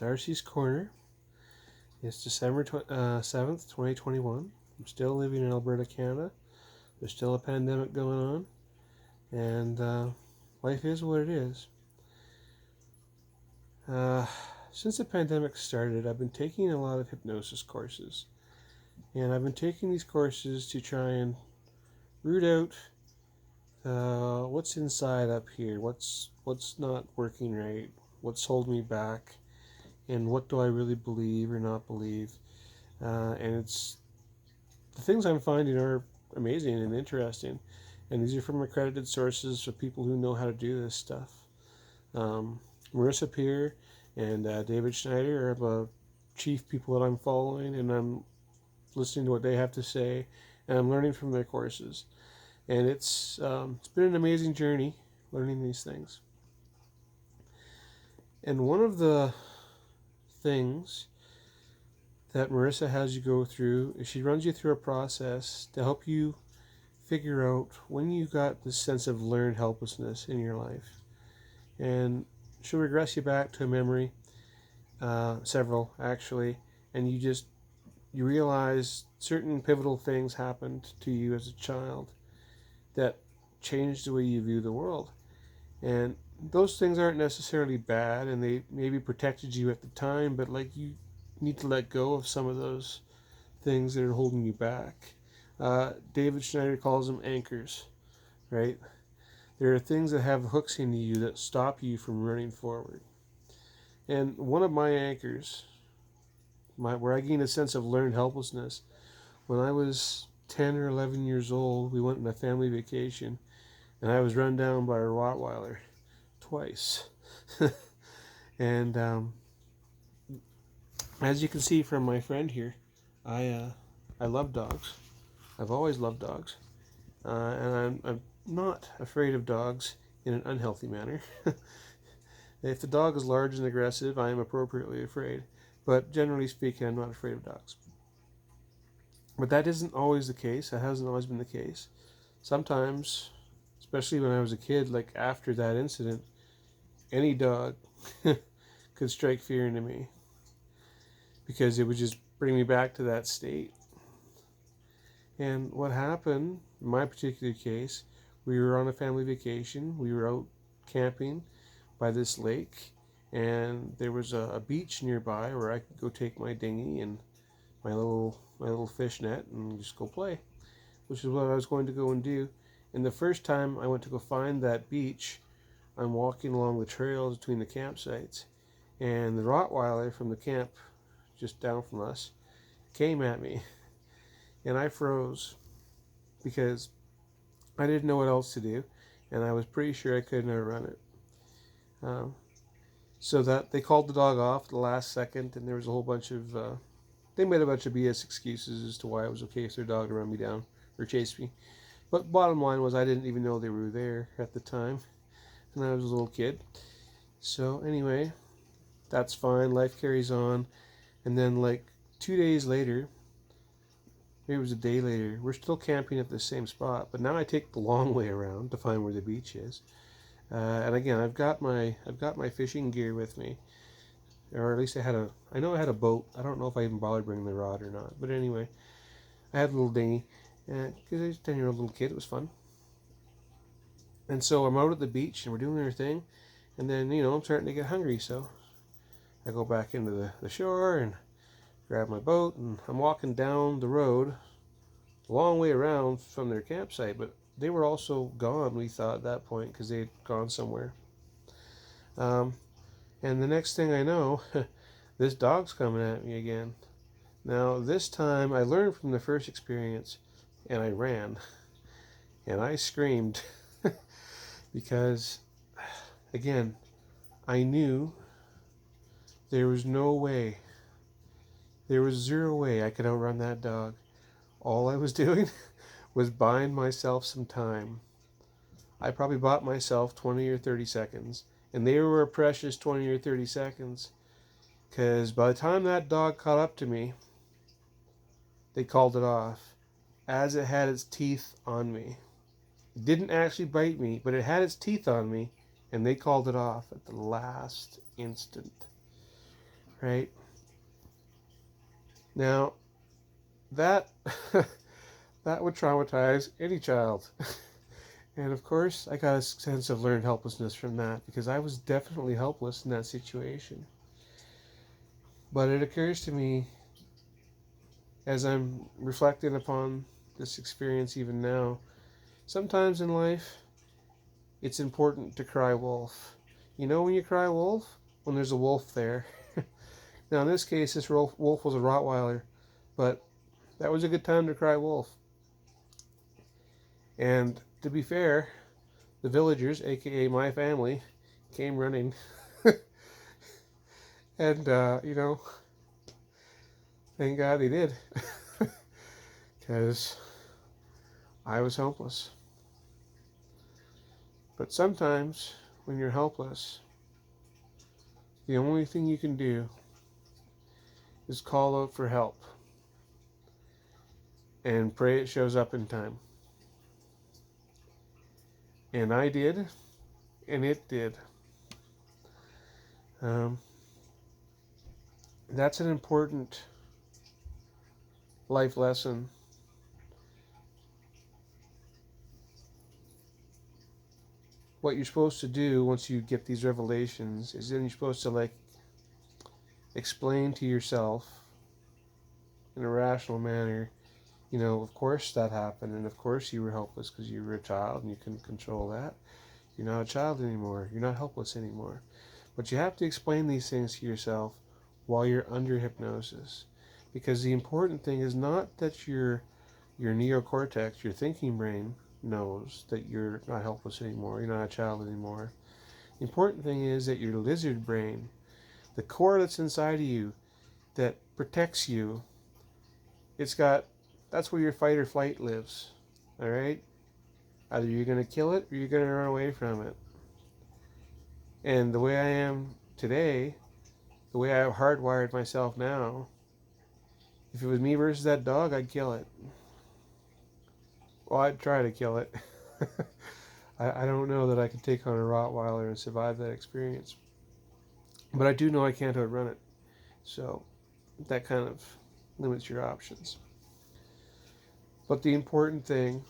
Darci's Corner. It's December 7th, 2021. I'm still living in Alberta, Canada. There's still a pandemic going on, and life is what it is. Since the pandemic started, I've been taking a lot of hypnosis courses, and I've been taking these courses to try and root out what's inside up here, what's not working right, what's holding me back, and what do I really believe or not believe. And it's the things I'm finding are amazing and interesting, and these are from accredited sources of people who know how to do this stuff. Marissa Peer and David Schneider are the chief people that I'm following, and I'm listening to what they have to say, and I'm learning from their courses. And it's been an amazing journey learning these things. And one of the things that Marissa has you go through is she runs you through a process to help you figure out when you got this sense of learned helplessness in your life. And she'll regress you back to a memory, several actually, and you realize certain pivotal things happened to you as a child that changed the way you view the world. And those things aren't necessarily bad, and they maybe protected you at the time, but like you need to let go of some of those things that are holding you back. David Schneider calls them anchors, right? There are things that have hooks into you that stop you from running forward. And one of my anchors, where I gained a sense of learned helplessness, when I was 10 or 11 years old, we went on a family vacation, and I was run down by a Rottweiler twice. And as you can see from my friend here, I love dogs. I've always loved dogs, and I'm not afraid of dogs in an unhealthy manner. If the dog is large and aggressive, I am appropriately afraid. But generally speaking, I'm not afraid of dogs. But that isn't always the case. That hasn't always been the case. Sometimes, especially when I was a kid, like after that incident, any dog could strike fear into me because it would just bring me back to that state. And what happened, in my particular case, we were on a family vacation. We were out camping by this lake, and there was a beach nearby where I could go take my dinghy and my little fish net and just go play, which is what I was going to go and do. And the first time I went to go find that beach, I'm walking along the trails between the campsites, and the Rottweiler from the camp just down from us came at me, and I froze because I didn't know what else to do, and I was pretty sure I couldn't outrun it. So that they called the dog off at the last second, and there was a whole bunch of they made a bunch of BS excuses as to why it was okay for their dog to run me down or chase me. But bottom line was I didn't even know they were there at the time, and I was a little kid. So anyway, that's fine. Life carries on, and then like 2 days later, maybe it was a day later, we're still camping at the same spot, but now I take the long way around to find where the beach is. And again, I've got my fishing gear with me, or at least I know I had a boat. I don't know if I even bothered bringing the rod or not, but anyway, I had a little dinghy, and because I was a 10-year-old little kid, it was fun. And so I'm out at the beach, and we're doing our thing, and then I'm starting to get hungry, so I go back into the shore and grab my boat, and I'm walking down the road, a long way around from their campsite, but they were also gone, we thought, at that point, because they had gone somewhere. And the next thing I know, this dog's coming at me again. Now, this time, I learned from the first experience, and I ran. And I screamed. Because, again, I knew there was no way, there was zero way I could outrun that dog. All I was doing was buying myself some time. I probably bought myself 20 or 30 seconds, and they were a precious 20 or 30 seconds, because by the time that dog caught up to me, they called it off as it had its teeth on me. It didn't actually bite me, but it had its teeth on me, and they called it off at the last instant. right? Now, that that would traumatize any child. And of course, I got a sense of learned helplessness from that because I was definitely helpless in that situation. But it occurs to me as I'm reflecting upon this experience even now, sometimes in life, it's important to cry wolf. You know when you cry wolf? When there's a wolf there. Now, in this case, this wolf was a Rottweiler, but that was a good time to cry wolf. And to be fair, the villagers, aka my family, came running. And, thank God they did. Because I was helpless. But sometimes, when you're helpless, the only thing you can do is call out for help and pray it shows up in time. And I did, and it did. Um, that's an important life lesson. What you're supposed to do once you get these revelations is then you're supposed to explain to yourself in a rational manner, of course that happened, and of course you were helpless because you were a child and you couldn't control that. You're not a child anymore. You're not helpless anymore. But you have to explain these things to yourself while you're under hypnosis. Because the important thing is not that your neocortex, your thinking brain, knows that you're not helpless anymore, you're not a child anymore. The important thing is that your lizard brain, the core that's inside of you that protects you, that's where your fight or flight lives. All right? Either you're going to kill it or you're going to run away from it. And the way I am today, the way I've hardwired myself now, if it was me versus that dog, I'd kill it. Well, I'd try to kill it. I don't know that I could take on a Rottweiler and survive that experience. But I do know I can't outrun it. So that kind of limits your options. But the important thing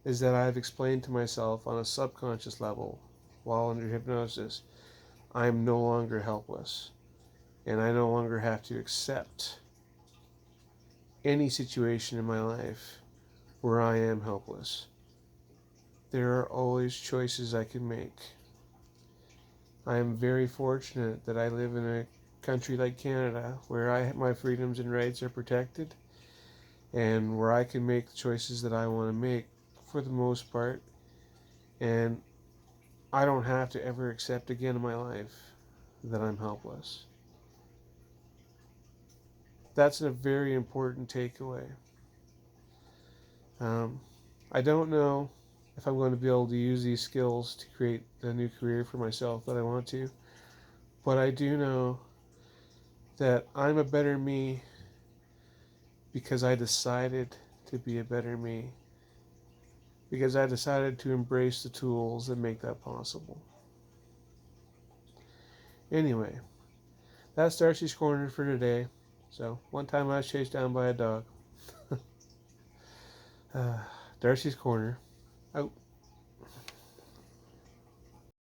is that I've explained to myself on a subconscious level while under hypnosis, I'm no longer helpless. And I no longer have to accept any situation in my life where I am helpless. There are always choices I can make. I am very fortunate that I live in a country like Canada where my freedoms and rights are protected and where I can make the choices that I want to make for the most part, and I don't have to ever accept again in my life that I'm helpless. That's a very important takeaway. I don't know if I'm going to be able to use these skills to create the new career for myself that I want to, but I do know that I'm a better me because I decided to be a better me, because I decided to embrace the tools that make that possible. Anyway, that's Darcy's Corner for today. So, one time I was chased down by a dog. Darcy's Corner, out.